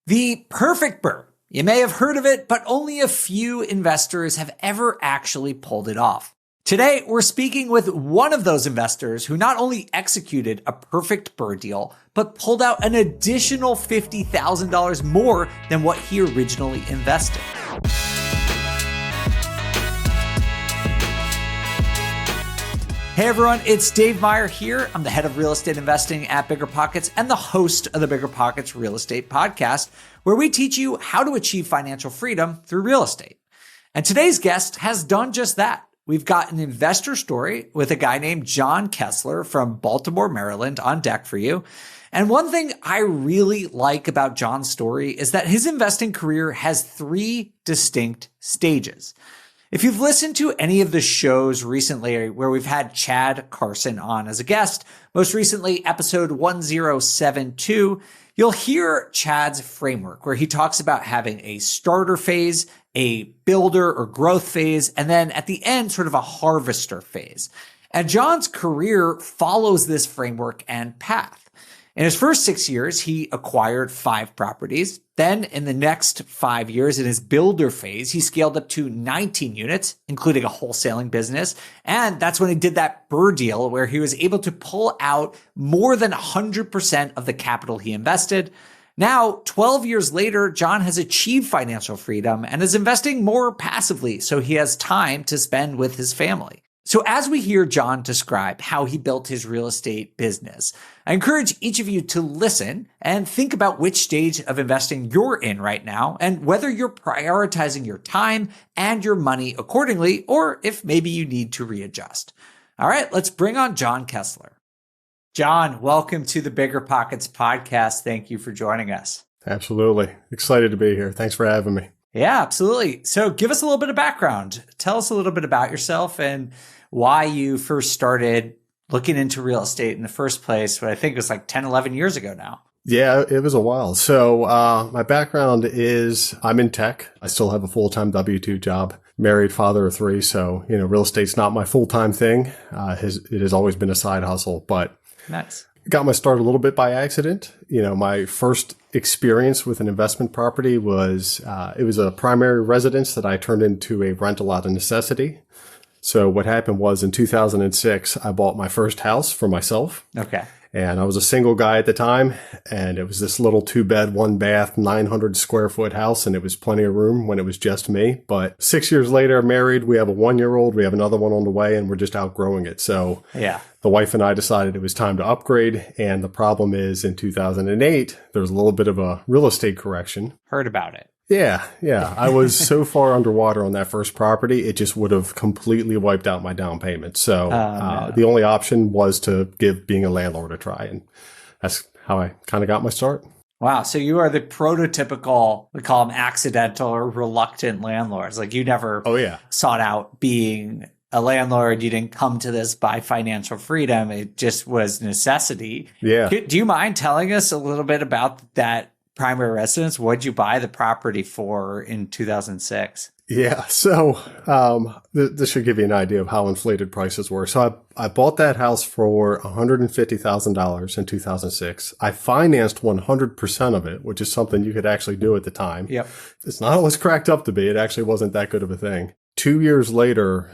The perfect BRRRR. You may have heard of it, but only a few investors have ever actually pulled it off. Today, we're speaking with one of those investors who not only executed a perfect BRRRR deal, but pulled out an additional $50,000 more than what he originally invested. Hey everyone, it's Dave Meyer here. I'm the head of real estate investing at BiggerPockets and the host of the BiggerPockets Real Estate Podcast, where we teach you how to achieve financial freedom through real estate. And today's guest has done just that. We've got an investor story with a guy named Jon Kessler from Baltimore, Maryland on deck for you. And one thing I really like about Jon's story is that his investing career has three distinct stages. If you've listened to any of the shows recently where we've had Chad Carson on as a guest, most recently episode 1072, you'll hear Chad's framework where he talks about having a starter phase, a builder or growth phase, and then at the end, sort of a harvester phase. And Jon's career follows this framework and path. In his first 6 years, he acquired 5 properties. Then in the next 5 years, in his builder phase, he scaled up to 19 units, including a wholesaling business. And that's when he did that BRRRR deal where he was able to pull out more than 100% of the capital he invested. Now, 12 years later, Jon has achieved financial freedom and is investing more passively, so he has time to spend with his family. So as we hear Jon describe how he built his real estate business, I encourage each of you to listen and think about which stage of investing you're in right now and whether you're prioritizing your time and your money accordingly, or if maybe you need to readjust. All right, let's bring on Jon Kessler. Jon, welcome to the BiggerPockets podcast. Thank you for joining us. Absolutely. Excited to be here. Thanks for having me. Yeah, absolutely. So give us a little bit of background. Tell us a little bit about yourself and why you first started looking into real estate in the first place, what I think was like 10, 11 years ago now. Yeah, it was a while. So my background is I'm in tech. I still have a full-time W-2 job, married, father of 3. So, real estate's not my full-time thing. It has always been a side hustle, but nice. Got my start a little bit by accident. My first experience with an investment property was, it was a primary residence that I turned into a rental out of necessity. So what happened was in 2006, I bought my first house for myself. Okay. And I was a single guy at the time. And it was this little 2-bed, 1-bath, 900 square foot house. And it was plenty of room when it was just me. But 6 years later, married, we have a 1-year-old, we have another one on the way, and we're just outgrowing it. So yeah, the wife and I decided it was time to upgrade. And the problem is in 2008, there was a little bit of a real estate correction. Heard about it. Yeah. I was so far underwater on that first property, it just would have completely wiped out my down payment. So the only option was to give being a landlord a try. And that's how I kind of got my start. Wow. So you are the prototypical, we call them accidental or reluctant landlords. Like you never sought out being a landlord. You didn't come to this by financial freedom. It just was necessity. Yeah. Do you mind telling us a little bit about that primary residence? What'd you buy the property for in 2006? Yeah. So this should give you an idea of how inflated prices were. So I bought that house for $150,000 in 2006. I financed 100% of it, which is something you could actually do at the time. Yep. It's not always cracked up to be. It actually wasn't that good of a thing. 2 years later,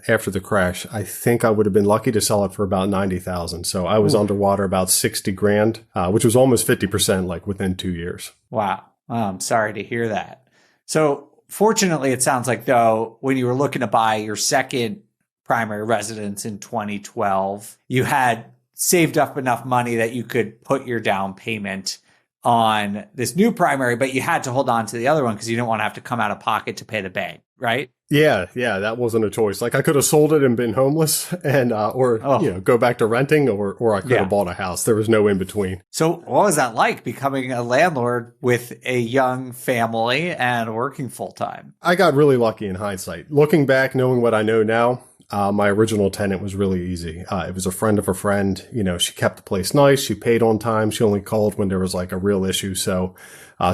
after the crash, I think I would have been lucky to sell it for about $90,000. So I was underwater about $60,000, which was almost 50%, like within 2 years. Wow. I'm sorry to hear that. So fortunately, it sounds like though, when you were looking to buy your second primary residence in 2012, you had saved up enough money that you could put your down payment on this new primary, but you had to hold on to the other one because you didn't want to have to come out of pocket to pay the bank, right? Yeah, that wasn't a choice. Like I could have sold it and been homeless and, go back to renting or I could have bought a house. There was no in between. So what was that like becoming a landlord with a young family and working full time? I got really lucky in hindsight. Looking back, knowing what I know now, my original tenant was really easy. It was a friend of a friend. She kept the place nice. She paid on time. She only called when there was like a real issue. So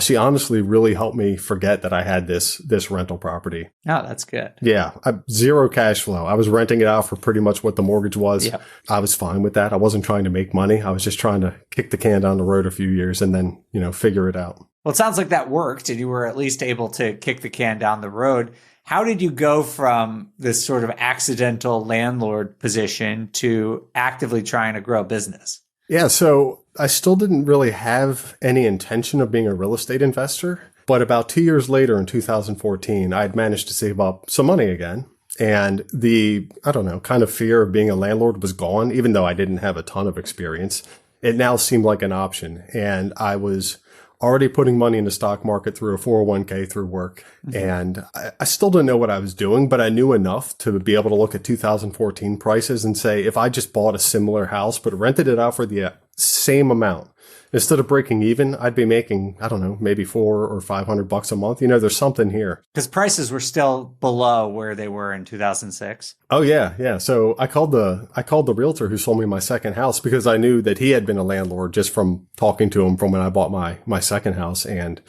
she honestly really helped me forget that I had this rental property. Oh, that's good. Yeah. Zero cash flow. I was renting it out for pretty much what the mortgage was. Yep. I was fine with that. I wasn't trying to make money. I was just trying to kick the can down the road a few years and then, figure it out. Well, it sounds like that worked and you were at least able to kick the can down the road. How did you go from this sort of accidental landlord position to actively trying to grow a business? Yeah, so I still didn't really have any intention of being a real estate investor. But about 2 years later in 2014, I had managed to save up some money again. And the, I don't know, kind of fear of being a landlord was gone, even though I didn't have a ton of experience. It now seemed like an option. And I was already putting money in the stock market through a 401k through work. And I still didn't know what I was doing, but I knew enough to be able to look at 2014 prices and say, if I just bought a similar house, but rented it out for the same amount, instead of breaking even, I'd be making, I don't know, maybe $400 or $500 a month. You know, there's something here. Because prices were still below where they were in 2006. Oh, yeah. Yeah. So I called the realtor who sold me my second house because I knew that he had been a landlord just from talking to him from when I bought my second house. And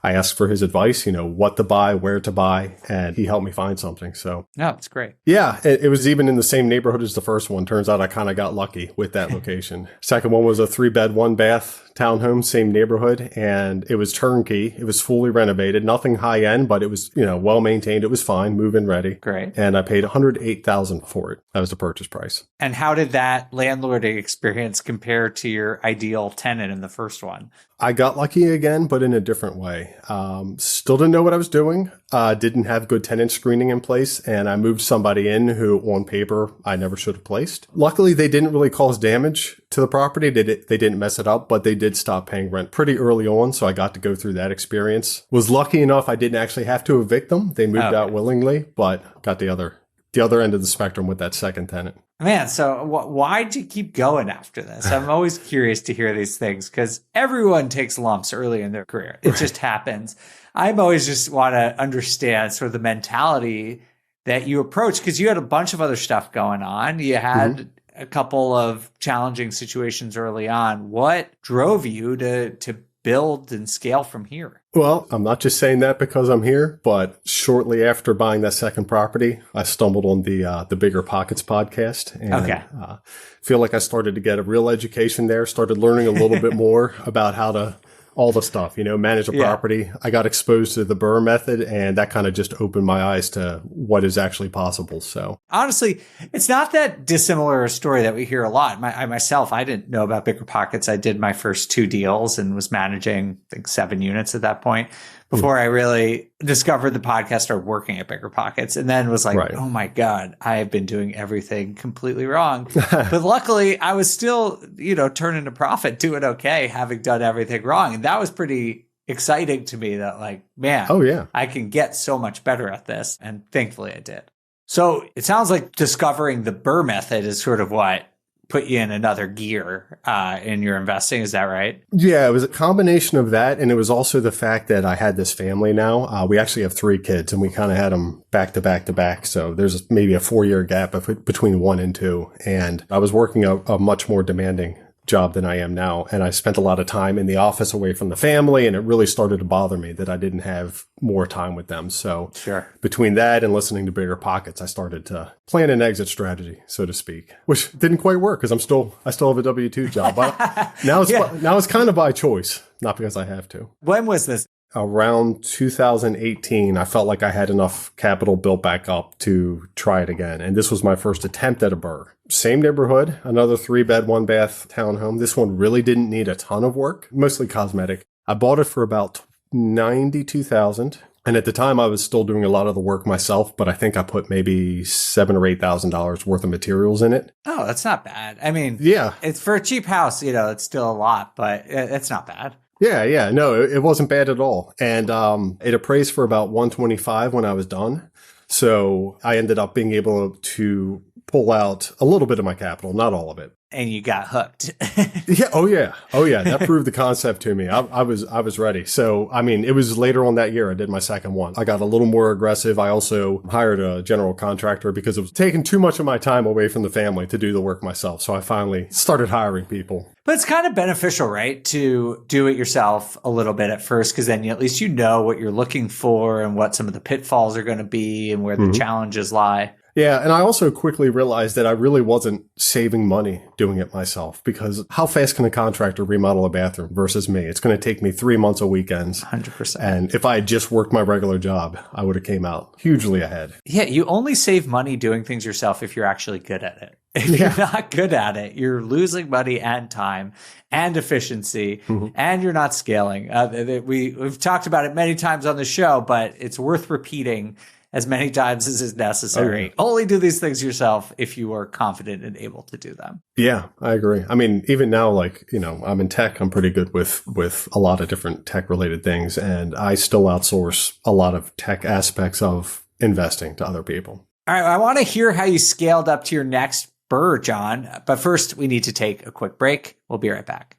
I asked for his advice, you know, what to buy, where to buy, and he helped me find something. So no, it's great. Yeah. It was even in the same neighborhood as the first one. Turns out I kind of got lucky with that location. Second one was a 3-bed, 1-bath townhome, same neighborhood, and it was turnkey. It was fully renovated, nothing high end, but it was, you know, well maintained. It was fine, move-in ready. Great. And I paid $108,000 for it. That was the purchase price. And how did that landlording experience compare to your ideal tenant in the first one? I got lucky again, but in a different way. Still didn't know what I was doing. Didn't have good tenant screening in place. And I moved somebody in who on paper I never should have placed. Luckily, they didn't really cause damage to the property. They didn't mess it up, but they did stop paying rent pretty early on. So I got to go through that experience. Was lucky enough I didn't actually have to evict them. They moved out willingly, but got the other end of the spectrum with that second tenant. Man, so why'd you keep going after this? I'm always curious to hear these things because everyone takes lumps early in their career. It just happens. I'm always just want to understand sort of the mentality that you approach because you had a bunch of other stuff going on. You had a couple of challenging situations early on. What drove you to build and scale from here? Well, I'm not just saying that because I'm here, but shortly after buying that second property, I stumbled on the BiggerPockets podcast and feel like I started to get a real education there, started learning a little bit more about how to all the stuff, you know, manage a property. I got exposed to the BRRRR method and that kind of just opened my eyes to what is actually possible. So honestly, it's not that dissimilar a story that we hear a lot. I didn't know about BiggerPockets. I did my first 2 deals and was managing, I think, 7 units at that point before I really discovered the podcast, started working at BiggerPockets, and then was like, oh my God, I have been doing everything completely wrong. But luckily I was still, you know, turning a profit, doing okay, having done everything wrong. And that was pretty exciting to me that like, man, I can get so much better at this. And thankfully I did. So it sounds like discovering the BRRRR method is sort of what put you in another gear in your investing. Is that right? Yeah, it was a combination of that. And it was also the fact that I had this family now. We actually have 3 kids and we kind of had them back to back to back. So there's maybe a 4-year gap between 1 and 2. And I was working a much more demanding job than I am now. And I spent a lot of time in the office away from the family. And it really started to bother me that I didn't have more time with them. So between that and listening to BiggerPockets, I started to plan an exit strategy, so to speak, which didn't quite work because I still have a W-2 job. But now it's kind of by choice, not because I have to. When was this? Around 2018, I felt like I had enough capital built back up to try it again. And this was my first attempt at a BRRRR. Same neighborhood, another 3-bed, 1-bath townhome. This one really didn't need a ton of work, mostly cosmetic. I bought it for about $92,000. And at the time, I was still doing a lot of the work myself, but I think I put maybe $7,000 or $8,000 worth of materials in it. Oh, that's not bad. I mean, it's for a cheap house, you know, it's still a lot, but it's not bad. Yeah. No, it wasn't bad at all. And it appraised for about $125,000 when I was done. So I ended up being able to pull out a little bit of my capital, not all of it. And you got hooked. Oh yeah. That proved the concept to me. I was ready. So, I mean, it was later on that year I did my second one. I got a little more aggressive. I also hired a general contractor because it was taking too much of my time away from the family to do the work myself. So I finally started hiring people. But it's kind of beneficial, right, to do it yourself a little bit at first, because then at least you know what you're looking for and what some of the pitfalls are going to be and where the challenges lie. Yeah, and I also quickly realized that I really wasn't saving money doing it myself, because how fast can a contractor remodel a bathroom versus me? It's going to take me 3 months of weekends. 100%. And if I had just worked my regular job, I would have came out hugely ahead. Yeah, you only save money doing things yourself if you're actually good at it. If you're not good at it, you're losing money and time and efficiency, and you're not scaling. We've talked about it many times on the show, but it's worth repeating as many times as is necessary. Only do these things yourself if you are confident and able to do them. Yeah, I agree. I mean, even now, like, I'm in tech. I'm pretty good with a lot of different tech related things, and I still outsource a lot of tech aspects of investing to other people. All right, I want to hear how you scaled up to your next BRRRR, Jon. But first, we need to take a quick break. We'll be right back.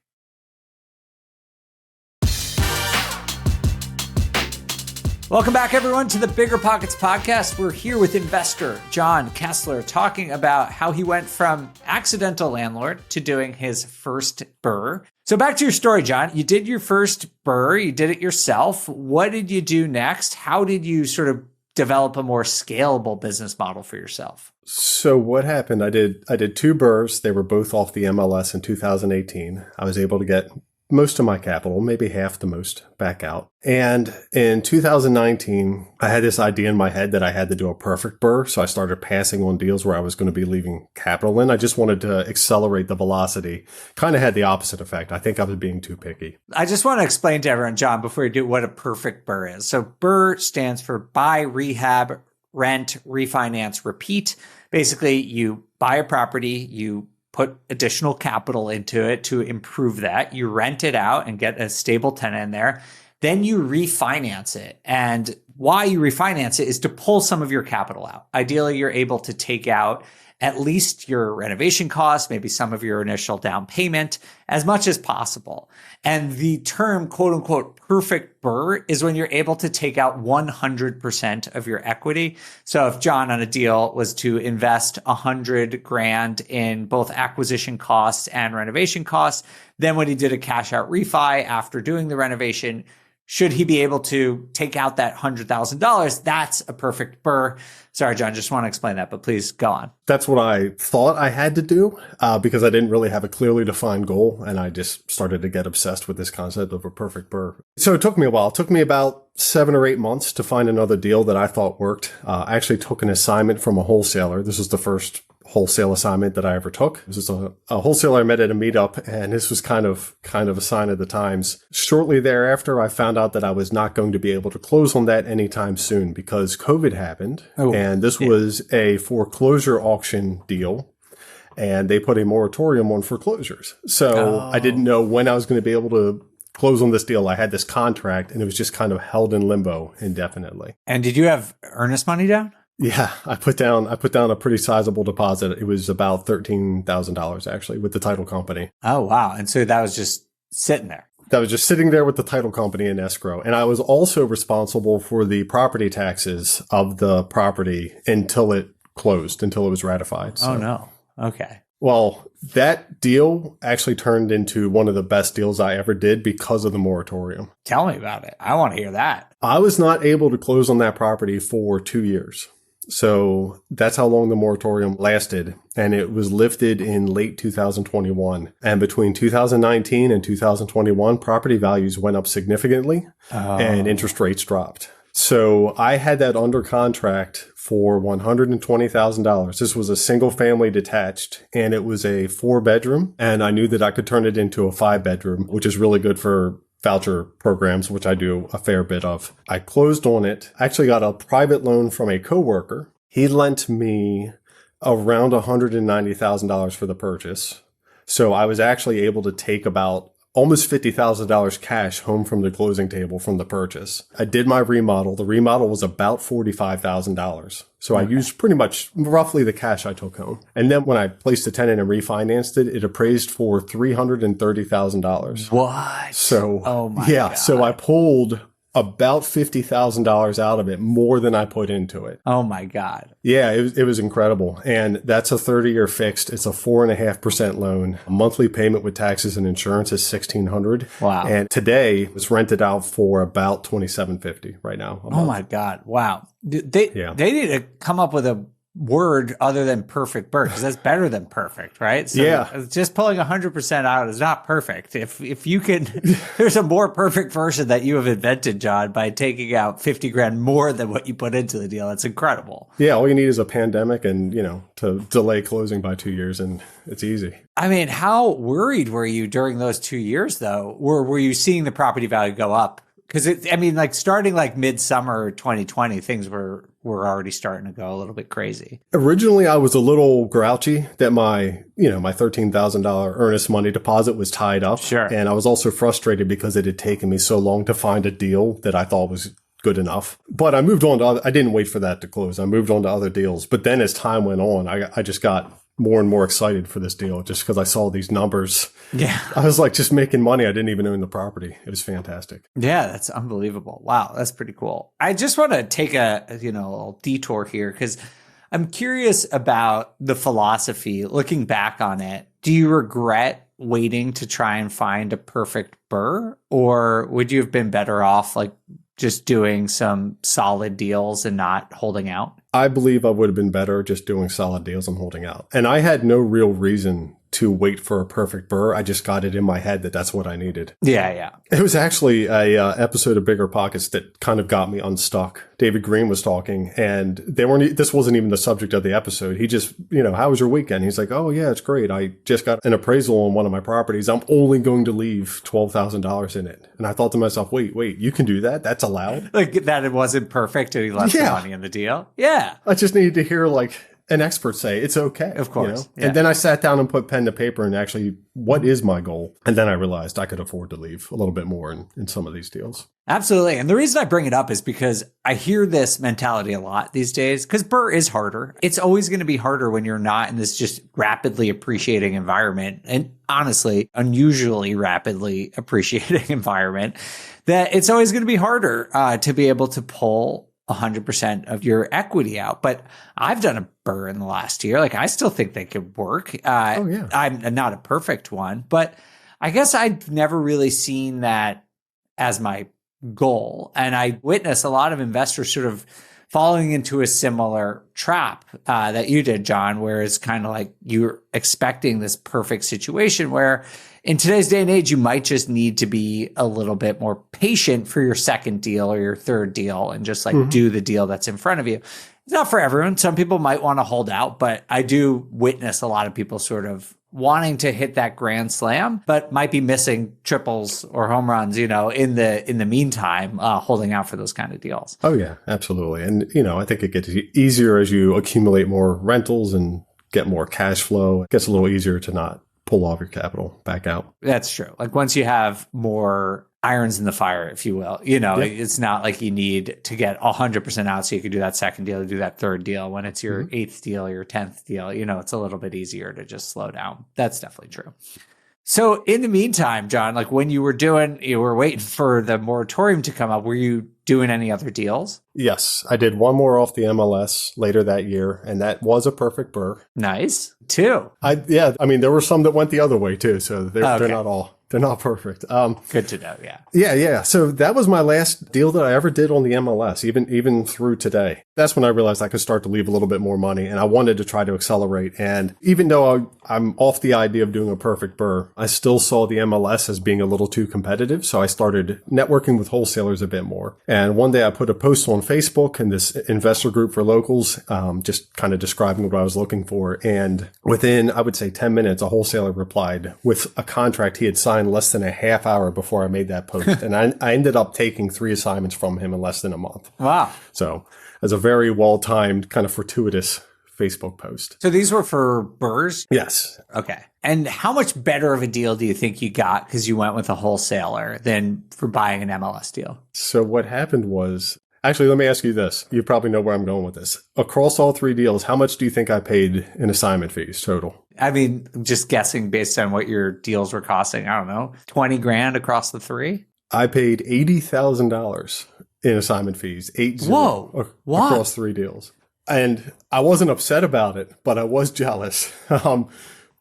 Welcome back, everyone, to the BiggerPockets podcast. We're here with investor Jon Kessler talking about how he went from accidental landlord to doing his first BRRRR. So back to your story, Jon. You did your first BRRRR. You did it yourself. What did you do next? How did you sort of develop a more scalable business model for yourself? So what happened? I did 2 BRRRRs. They were both off the MLS in 2018. I was able to get most of my capital, maybe half the most, back out. And in 2019, I had this idea in my head that I had to do a perfect BRRRR. So I started passing on deals where I was going to be leaving capital in. I just wanted to accelerate the velocity. Kind of had the opposite effect. I think I was being too picky. I just want to explain to everyone, Jon, before you do, what a perfect BRRRR is. So BRRRR stands for buy, rehab, rent, refinance, repeat. Basically, you buy a property, you put additional capital into it to improve that. You rent it out and get a stable tenant in there. Then you refinance it. And why you refinance it is to pull some of your capital out. Ideally, you're able to take out at least your renovation costs, maybe some of your initial down payment, as much as possible. And the term, quote unquote, perfect BRRRR is when you're able to take out 100% of your equity. So if Jon on a deal was to invest $100,000 in both acquisition costs and renovation costs, then when he did a cash out refi after doing the renovation, should he be able to take out that $100,000? That's a perfect BRRRR. Sorry, Jon, just want to explain that, but please go on. That's what I thought I had to do because I didn't really have a clearly defined goal. And I just started to get obsessed with this concept of a perfect BRRRR. So it took me a while. It took me about 7 or 8 months to find another deal that I thought worked. I actually took an assignment from a wholesaler. This was the first wholesale assignment that I ever took. This is a wholesaler I met at a meetup, and this was kind of a sign of the times. Shortly thereafter, I found out that I was not going to be able to close on that anytime soon because COVID happened, and this was a foreclosure auction deal, and they put a moratorium on foreclosures. So I didn't know when I was going to be able to close on this deal. I had this contract, and it was just kind of held in limbo indefinitely. And did you have earnest money down? Yeah, I put down a pretty sizable deposit. It was about $13,000 actually with the title company. Oh, wow. And so that was just sitting there. That was just sitting there with the title company in escrow. And I was also responsible for the property taxes of the property until it closed, until it was ratified. So. Oh, no. Okay. Well, that deal actually turned into one of the best deals I ever did because of the moratorium. Tell me about it. I want to hear that. I was not able to close on that property for 2 years. So that's how long the moratorium lasted. And it was lifted in late 2021. And between 2019 and 2021, property values went up significantly and interest rates dropped. So I had that under contract for $120,000. This was a single family detached, and it was a 4-bedroom. And I knew that I could turn it into a 5-bedroom, which is really good for voucher programs, which I do a fair bit of. I closed on it. I actually got a private loan from a coworker. He lent me around $190,000 for the purchase. So I was actually able to take about almost $50,000 cash home from the closing table from the purchase. I did my remodel. The remodel was about $45,000. So I used pretty much roughly the cash I took home. And then when I placed the tenant and refinanced it, it appraised for $330,000. What? So, oh my yeah. God. So I pulled about $50,000 out of it, more than I put into it. Oh my God. Yeah, it was incredible. And that's a 30-year fixed. It's a 4.5% loan. A monthly payment with taxes and insurance is $1,600. Wow. And today it's rented out for about $2,750 right now. Oh my God. Wow. They need to come up with a word other than perfect BRRRR, because that's better than perfect, right? So Yeah. just pulling 100% out is not perfect. If you can, there's a more perfect version that you have invented, Jon, by taking out 50 grand more than what you put into the deal. That's incredible. Yeah, all you need is a pandemic and, to delay closing by 2 years, and it's easy. I mean, how worried were you during those 2 years, though? Were you seeing the property value go up? Because starting like midsummer 2020, things were already starting to go a little bit crazy. Originally, I was a little grouchy that my $13,000 earnest money deposit was tied up. Sure. And I was also frustrated because it had taken me so long to find a deal that I thought was good enough. But I moved on to I didn't wait for that to close. I moved on to other deals. But then as time went on, I just got more and more excited for this deal just because I saw these numbers. Yeah. I was like just making money. I didn't even own the property. It was fantastic. Yeah, that's unbelievable. Wow, that's pretty cool. I just want to take a little detour here because I'm curious about the philosophy. Looking back on it, do you regret waiting to try and find a perfect BRRRR, or would you have been better off like just doing some solid deals and not holding out? I believe I would have been better just doing solid deals and holding out. And I had no real reason to wait for a perfect BRRRR. I just got it in my head that that's what I needed. Yeah. It was actually a episode of BiggerPockets that kind of got me unstuck. David Green was talking, and this wasn't even the subject of the episode. He just, how was your weekend? He's like, oh yeah, it's great. I just got an appraisal on one of my properties. I'm only going to leave $12,000 in it. And I thought to myself, wait, you can do that? That's allowed? Like that it wasn't perfect and he left the money in the deal? Yeah. I just needed to hear an expert say it's okay. Of course. Yeah. And then I sat down and put pen to paper and actually, what is my goal? And then I realized I could afford to leave a little bit more in some of these deals. Absolutely. And the reason I bring it up is because I hear this mentality a lot these days because BRRRR is harder. It's always going to be harder when you're not in this just rapidly appreciating environment. And honestly, unusually rapidly appreciating environment, that it's always going to be harder to be able to pull 100% of your equity out. But I've done a BRRRR in the last year. Like I still think they could work. I'm not a perfect one, but I guess I've never really seen that as my goal. And I witness a lot of investors sort of falling into a similar trap that you did, Jon, where it's kind of like you're expecting this perfect situation where in today's day and age, you might just need to be a little bit more patient for your second deal or your third deal and just do the deal that's in front of you. It's not for everyone. Some people might want to hold out, but I do witness a lot of people sort of wanting to hit that grand slam, but might be missing triples or home runs, in the meantime, holding out for those kind of deals. Oh yeah, absolutely. And, I think it gets easier as you accumulate more rentals and get more cash flow. It gets a little easier to not pull all of your capital back out. That's true. Like once you have more irons in the fire, if you will, it's not like you need to get 100% out so you can do that second deal, do that third deal. When it's your eighth deal, your 10th deal, it's a little bit easier to just slow down. That's definitely true. So in the meantime, Jon, like when you were waiting for the moratorium to come up, were you doing any other deals? Yes, I did one more off the MLS later that year, and that was a perfect BRRRR. Nice. Two. There were some that went the other way too, so they're not perfect. Good to know. Yeah. Yeah. So that was my last deal that I ever did on the MLS, even through today. That's when I realized I could start to leave a little bit more money, and I wanted to try to accelerate. And even though I'm off the idea of doing a perfect BRRRR, I still saw the MLS as being a little too competitive. So I started networking with wholesalers a bit more. And one day I put a post on Facebook in this investor group for locals, just kind of describing what I was looking for. And within, I would say 10 minutes, a wholesaler replied with a contract he had signed less than a half hour before I made that post. And I ended up taking 3 assignments from him in less than a month. Wow. So as a very well-timed, kind of fortuitous Facebook post. So these were for BRRRRs? Yes. Okay. And how much better of a deal do you think you got because you went with a wholesaler than for buying an MLS deal? So what happened was, actually, let me ask you this. You probably know where I'm going with this. Across all 3 deals, how much do you think I paid in assignment fees total? I mean, just guessing based on what your deals were costing, I don't know, 20 grand across the 3? I paid $80,000 in assignment fees, 80 across 3 deals. And I wasn't upset about it, but I was jealous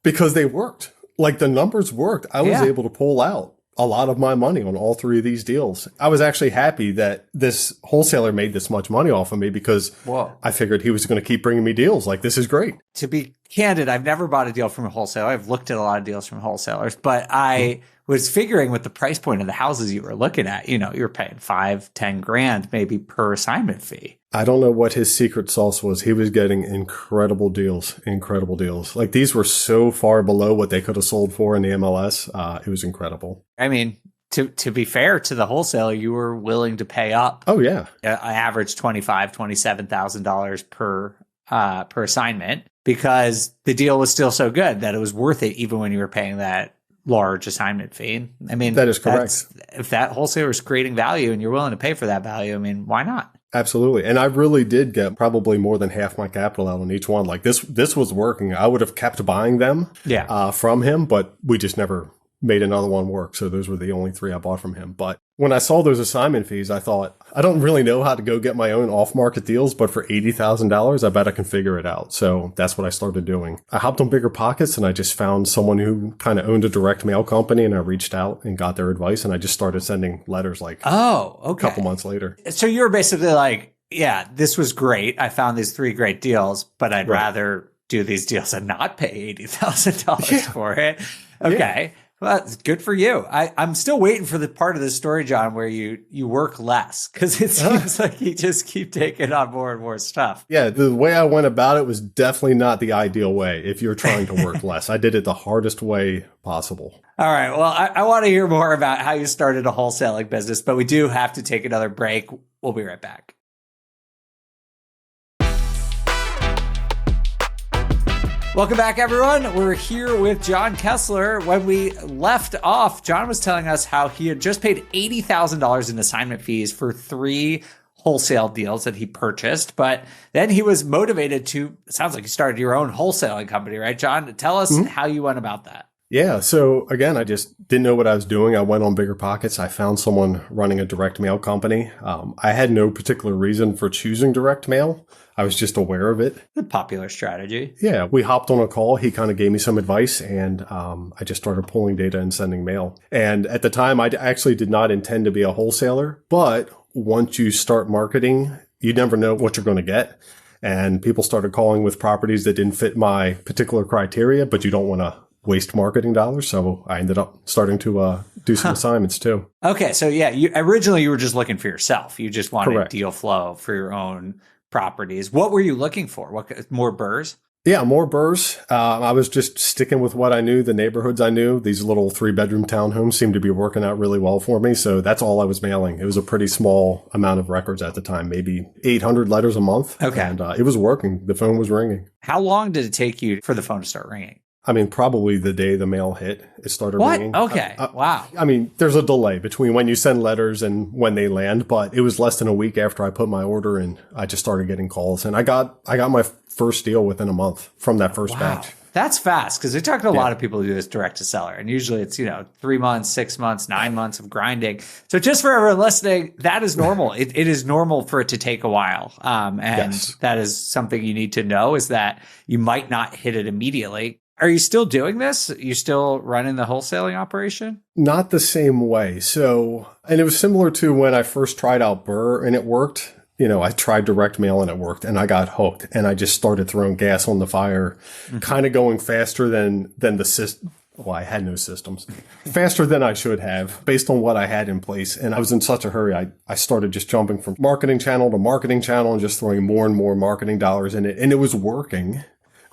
because they worked. Like the numbers worked. I was able to pull out a lot of my money on all three of these deals. I was actually happy that this wholesaler made this much money off of me because I figured he was going to keep bringing me deals. Like, this is great. To be candid, I've never bought a deal from a wholesaler. I've looked at a lot of deals from wholesalers, but I was figuring with the price point of the houses you were looking at, you were paying 5-10 grand maybe per assignment fee. I don't know what his secret sauce was. He was getting incredible deals. Like, these were so far below what they could have sold for in the MLS. It was incredible. I mean, to be fair to the wholesaler, you were willing to pay up. Oh yeah, an average $27,000 per assignment because the deal was still so good that it was worth it, even when you were paying that large assignment fee. I mean, that is correct. If that wholesaler is creating value and you're willing to pay for that value, I mean, why not? Absolutely. And I really did get probably more than half my capital out on each one. Like, this was working. I would have kept buying them from him, but we just never made another one work. So those were the only three I bought from him. But when I saw those assignment fees, I thought, I don't really know how to go get my own off-market deals, but for $80,000, I bet I can figure it out. So that's what I started doing. I hopped on BiggerPockets and I just found someone who kind of owned a direct mail company, and I reached out and got their advice, and I just started sending letters a couple months later. So you were basically like, yeah, this was great. I found these 3 great deals, but I'd rather do these deals and not pay $80,000 for it. Okay. Yeah. Well, that's good for you. I'm still waiting for the part of the story, Jon, where you work less, because it seems like you just keep taking on more and more stuff. Yeah, the way I went about it was definitely not the ideal way if you're trying to work less. I did it the hardest way possible. All right. Well, I want to hear more about how you started a wholesaling business, but we do have to take another break. We'll be right back. Welcome back, everyone. We're here with Jon Kessler. When we left off, Jon was telling us how he had just paid $80,000 in assignment fees for 3 wholesale deals that he purchased. But then he was motivated to, it sounds like you started your own wholesaling company, right, Jon? Tell us how you went about that. Yeah. So again, I just didn't know what I was doing. I went on BiggerPockets. I found someone running a direct mail company. I had no particular reason for choosing direct mail. I was just aware of it. The popular strategy. Yeah. We hopped on a call. He kind of gave me some advice, and I just started pulling data and sending mail. And at the time, I actually did not intend to be a wholesaler. But once you start marketing, you never know what you're going to get. And people started calling with properties that didn't fit my particular criteria, but you don't want to waste marketing dollars. So I ended up starting to do some assignments too. Okay. So yeah, originally you were just looking for yourself. You just wanted deal flow for your own properties. What were you looking for? More BRRRRs? Yeah, more BRRRRs. I was just sticking with what I knew, the neighborhoods I knew. These little 3-bedroom townhomes seemed to be working out really well for me. So that's all I was mailing. It was a pretty small amount of records at the time, maybe 800 letters a month. Okay. And it was working. The phone was ringing. How long did it take you for the phone to start ringing? I mean, probably the day the mail hit, it started ringing. Okay. Wow. I mean, there's a delay between when you send letters and when they land, but it was less than a week after I put my order in. I just started getting calls, and I got my first deal within a month from that first batch. That's fast, because we talk to a lot of people who do this direct to seller, and usually it's 3 months, 6 months, 9 months of grinding. So just for everyone listening, that is normal. It is normal for it to take a while, and that is something you need to know, is that you might not hit it immediately. Are you still doing this? You still running the wholesaling operation? Not the same way. So, and it was similar to when I first tried out BRRRR and it worked. I tried direct mail and it worked, and I got hooked, and I just started throwing gas on the fire, kind of going faster than the system. Well, I had no systems. Faster than I should have, based on what I had in place. And I was in such a hurry. I started just jumping from marketing channel to marketing channel and just throwing more and more marketing dollars in it. And it was working.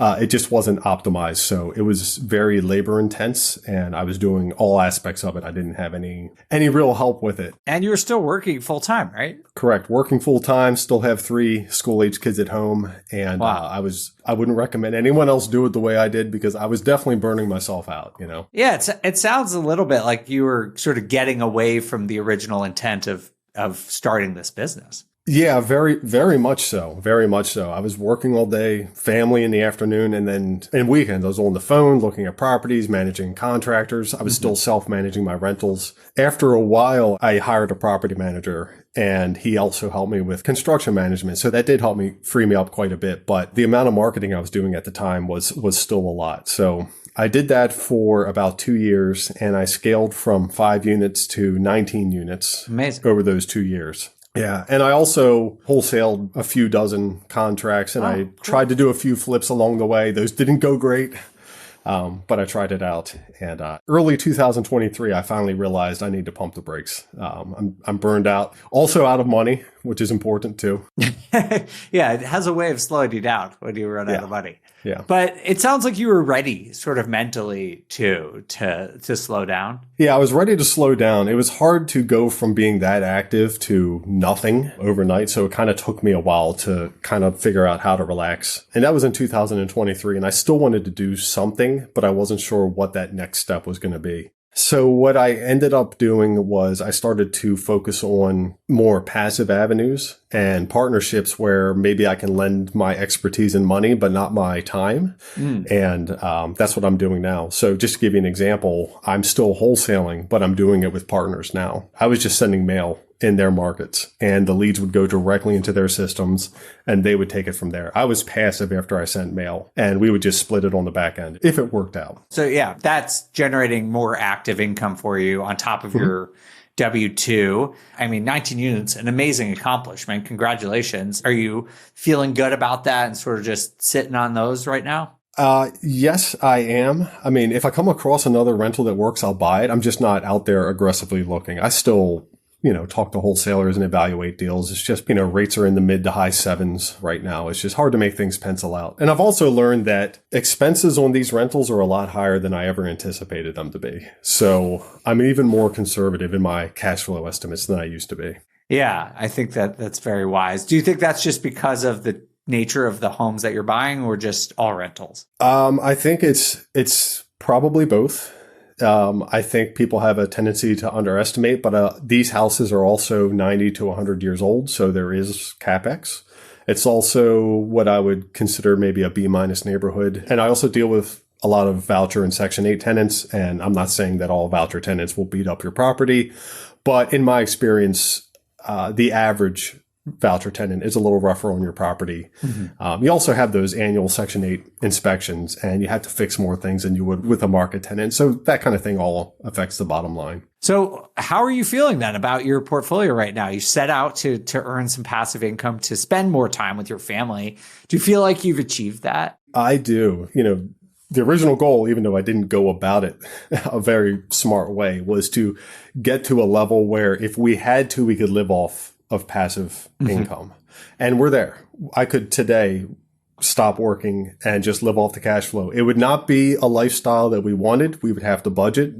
It just wasn't optimized. So it was very labor intense, and I was doing all aspects of it. I didn't have any real help with it. And you were still working full time, right? Correct. Working full time, still have 3 school-age kids at home. And I wouldn't recommend anyone else do it the way I did, because I was definitely burning myself out, Yeah, it sounds a little bit like you were sort of getting away from the original intent of starting this business. Yeah, very, very much so. Very much so. I was working all day, family in the afternoon, and then in weekends I was on the phone looking at properties, managing contractors. I was still self-managing my rentals. After a while, I hired a property manager, and he also helped me with construction management. So that did free me up quite a bit. But the amount of marketing I was doing at the time was still a lot. So I did that for about 2 years, and I scaled from 5 units to 19 units. Amazing. Over those 2 years. Yeah. And I also wholesaled a few dozen contracts, and I tried to do a few flips along the way. Those didn't go great. But I tried it out, and early 2023, I finally realized I need to pump the brakes. I'm burned out, also out of money, which is important too. Yeah, it has a way of slowing you down when you run out of money. Yeah. But it sounds like you were ready sort of mentally to slow down. Yeah, I was ready to slow down. It was hard to go from being that active to nothing overnight. So it kind of took me a while to kind of figure out how to relax. And that was in 2023. And I still wanted to do something, but I wasn't sure what that next step was going to be. So what I ended up doing was I started to focus on more passive avenues and partnerships where maybe I can lend my expertise and money, but not my time. And that's what I'm doing now. So just to give you an example, I'm still wholesaling, but I'm doing it with partners now. I was just sending mail in their markets, and the leads would go directly into their systems and they would take it from there. I was passive after I sent mail, and we would just split it on the back end if it worked out. So yeah, that's generating more active income for you on top of your W-2. I mean, 19 units, an amazing accomplishment. Congratulations. Are you feeling good about that and sort of just sitting on those right now? Yes, I am. I mean, if I come across another rental that works, I'll buy it. I'm just not out there aggressively looking. I still talk to wholesalers and evaluate deals. It's just, rates are in the mid to high 7s right now. It's just hard to make things pencil out. And I've also learned that expenses on these rentals are a lot higher than I ever anticipated them to be. So I'm even more conservative in my cash flow estimates than I used to be. Yeah, I think that's very wise. Do you think that's just because of the nature of the homes that you're buying, or just all rentals? I think it's probably both. I think people have a tendency to underestimate, but these houses are also 90 to 100 years old, so there is CapEx. It's also what I would consider maybe a B- neighborhood. And I also deal with a lot of voucher and Section 8 tenants, and I'm not saying that all voucher tenants will beat up your property, but in my experience, the average voucher tenant is a little rougher on your property. You also have those annual Section 8 inspections, and you have to fix more things than you would with a market tenant. So that kind of thing all affects the bottom line. So how are you feeling then about your portfolio right now? You set out to earn some passive income, to spend more time with your family. Do you feel like you've achieved that? I do. The original goal, even though I didn't go about it a very smart way, was to get to a level where if we had to, we could live off of passive income. And we're there. I could today stop working and just live off the cash flow. It would not be a lifestyle that we wanted. We would have to budget,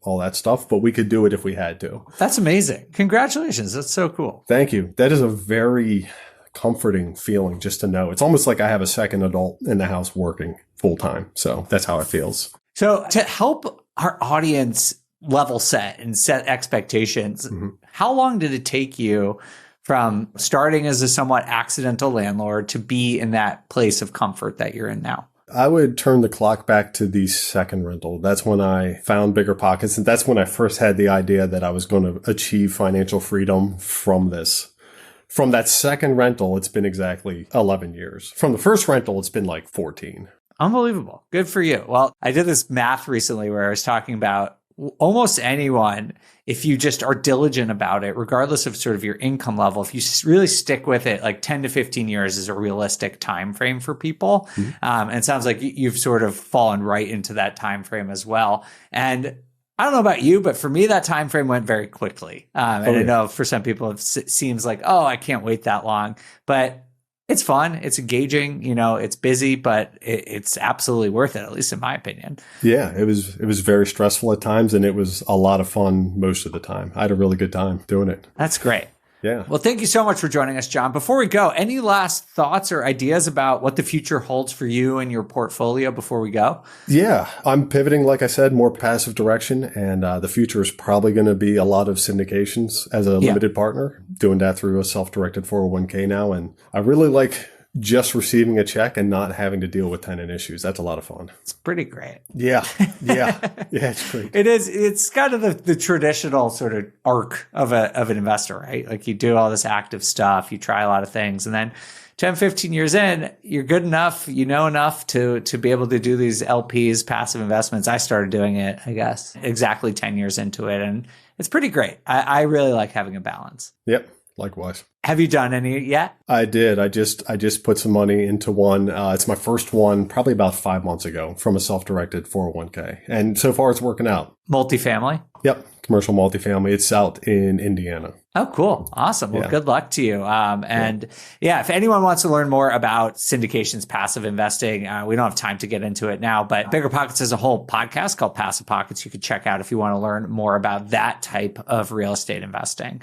all that stuff, but we could do it if we had to. That's amazing. Congratulations. That's so cool. Thank you. That is a very comforting feeling just to know. It's almost like I have a second adult in the house working full time. So that's how it feels. So to help our audience level set and set expectations, how long did it take you from starting as a somewhat accidental landlord to be in that place of comfort that you're in now? I would turn the clock back to the second rental. That's when I found BiggerPockets, and that's when I first had the idea that I was going to achieve financial freedom from this. From that second rental, it's been exactly 11 years. From the first rental, it's been like 14. Unbelievable. Good for you. Well, I did this math recently where I was talking about almost anyone, if you just are diligent about it, regardless of sort of your income level, if you really stick with it, like 10 to 15 years is a realistic time frame for people. And it sounds like you've sort of fallen right into that time frame as well. And I don't know about you, but for me, that time frame went very quickly. And I know for some people, it seems like, oh, I can't wait that long. But it's fun. It's engaging. It's busy, but it's absolutely worth it, at least in my opinion. Yeah, it was very stressful at times, and it was a lot of fun most of the time. I had a really good time doing it. That's great. Yeah. Well, thank you so much for joining us, Jon. Before we go, any last thoughts or ideas about what the future holds for you and your portfolio before we go? Yeah, I'm pivoting, like I said, more passive direction. And the future is probably going to be a lot of syndications as a limited partner, doing that through a self-directed 401k now. And I really like just receiving a check and not having to deal with tenant issues. That's a lot of fun. It's pretty great. Yeah. It's great. It is. It's kind of the traditional sort of arc of an investor, right? Like you do all this active stuff, you try a lot of things, and then 10, 15 years in, you're good enough, you know enough to be able to do these LPs, passive investments. I started doing it, I guess, exactly 10 years into it. And it's pretty great. I really like having a balance. Yep. Likewise. Have you done any yet? I did. I just put some money into one. It's my first one probably about 5 months ago from a self-directed 401k. And so far it's working out. Multifamily? Yep. Commercial multifamily. It's out in Indiana. Oh, cool. Awesome. Well, good luck to you. If anyone wants to learn more about syndications, passive investing, we don't have time to get into it now, but BiggerPockets has a whole podcast called Passive Pockets you could check out if you want to learn more about that type of real estate investing.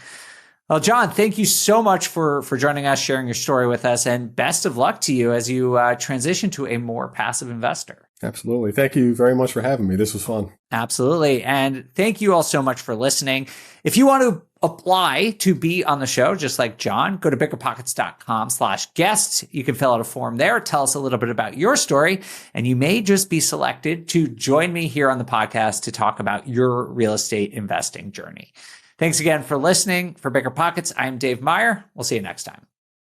Well, Jon, thank you so much for joining us, sharing your story with us, and best of luck to you as you transition to a more passive investor. Absolutely. Thank you very much for having me. This was fun. Absolutely. And thank you all so much for listening. If you want to apply to be on the show, just like Jon, go to biggerpockets.com/guests. You can fill out a form there. Tell us a little bit about your story, and you may just be selected to join me here on the podcast to talk about your real estate investing journey. Thanks again for listening. For BiggerPockets, I'm Dave Meyer. We'll see you next time.